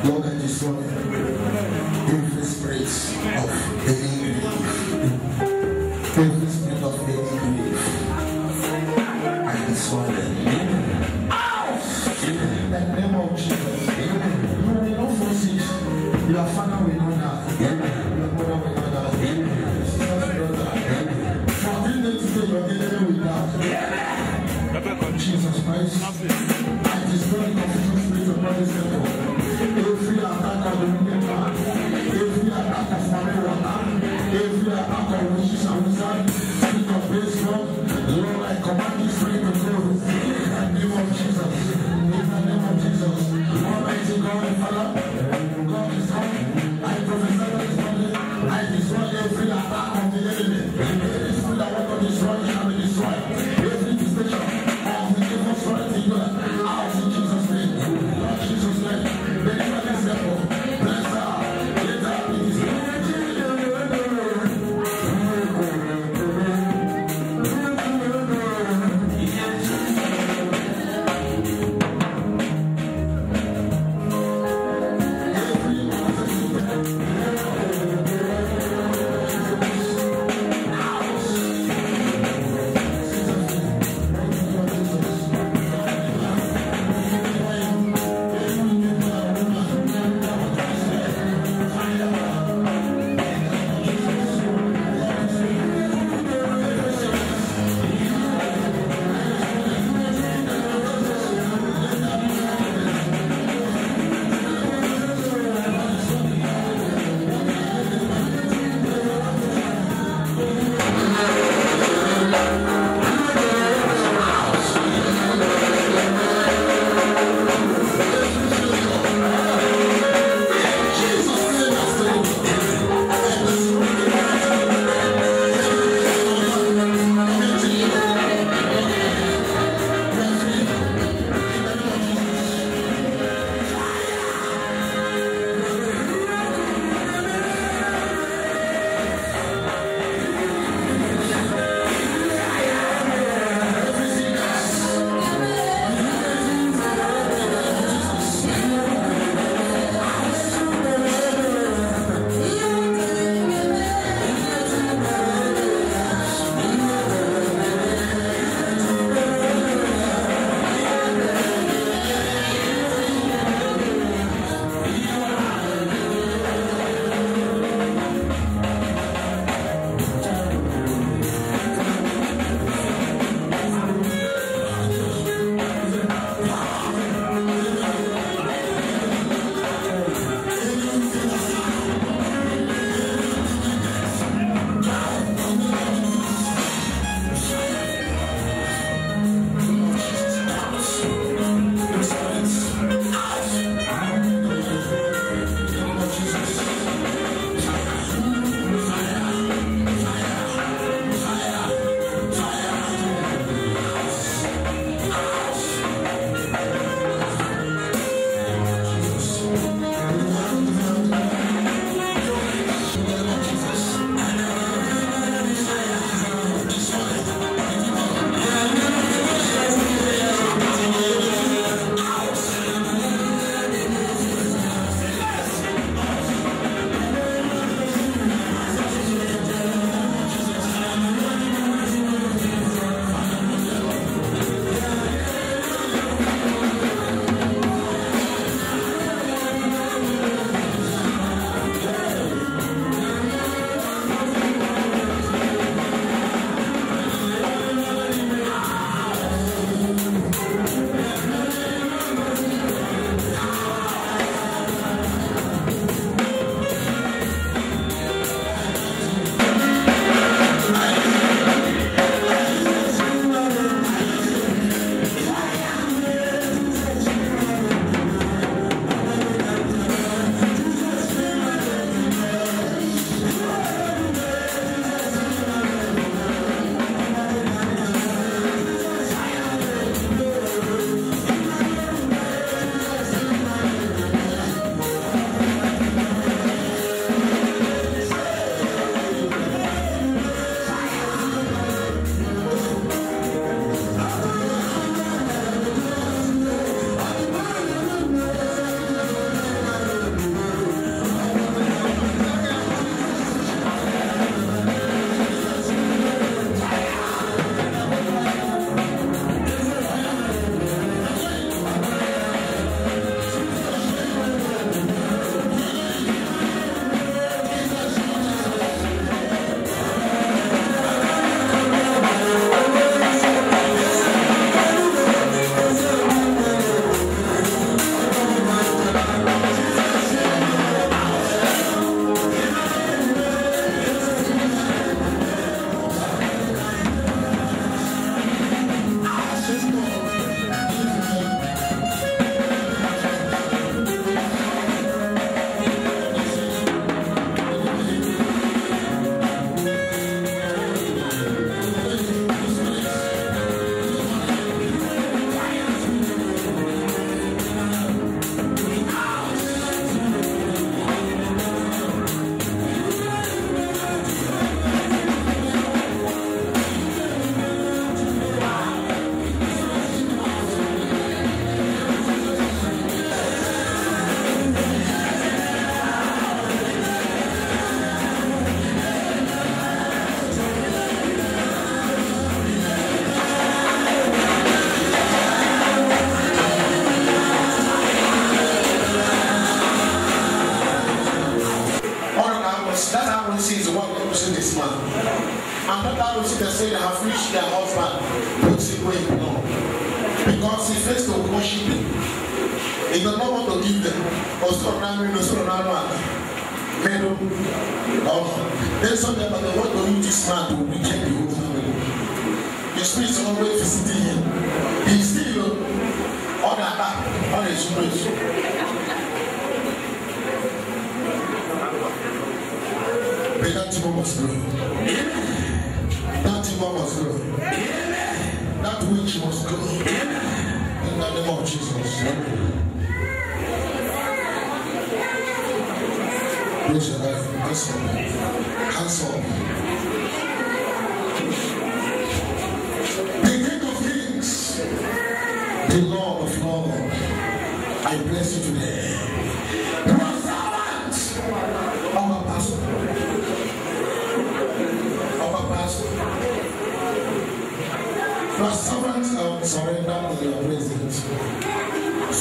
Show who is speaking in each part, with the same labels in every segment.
Speaker 1: Lord, I destroy every spirit of any grief. Every spirit of any grief. I destroy them. In the name of Jesus. You will not forsake. Your father will not die. Your mother will not die. Sisters will not die. For 3 days today, your enemy will die. Jesus Christ. I destroy the confusion spirit of body temple. Every attack of the wicked man, every attack of marijuana, every attack of witches and wizards, spirit of baseball, Lord, I command this spirit to go. In the name of Jesus. In the name of Jesus. Almighty God and Father, God is coming. I prophesy that this morning, I destroy every attack of the enemy. Every spirit that want to destroy shall be destroyed. Every distinction of the evil spirit in your house in Jesus' name. Lord Jesus' name. Deliver this temple. Bless her. Let her be destroyed. worshiping. He does not want to give them. Then some them they want to use this man to reject the whole family. The spirit is always visiting him. He's still on the back, on his place. But that demon must grow. That demon must grow. That witch must grow. In the name of Jesus. Raise your life. Hands up. Hands up. The King of Kings, the Lord of Lords, I bless you today. You are servant of our pastor. Of our pastor. You are servant of surrender to your presence.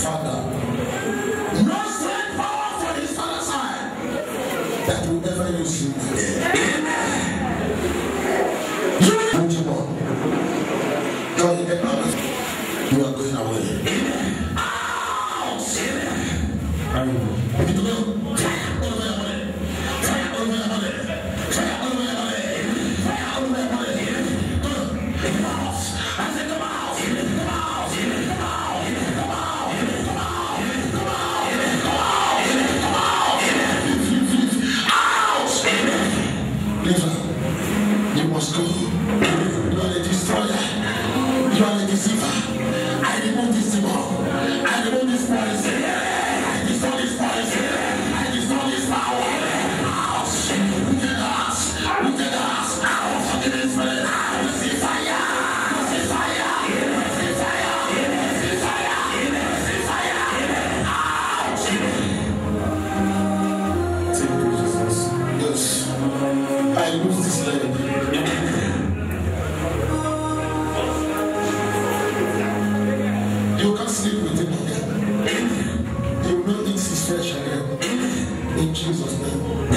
Speaker 1: Father. No strength power for his father's side that will ever use you. You are going away. You must go. You are a destroyer. You are a deceiver. I remove this demon. I remove this policy. I destroy this policy. I destroy this power. Out. Wicked us. Wicked us. Out. Forgive spirit. Receive fire. Receive fire. Receive fire. Receive fire. Receive fire. Out. Thank you, Jesus. Yes. I lose this leg. You can't sleep with him again. You will not eat his flesh again. In Jesus' name.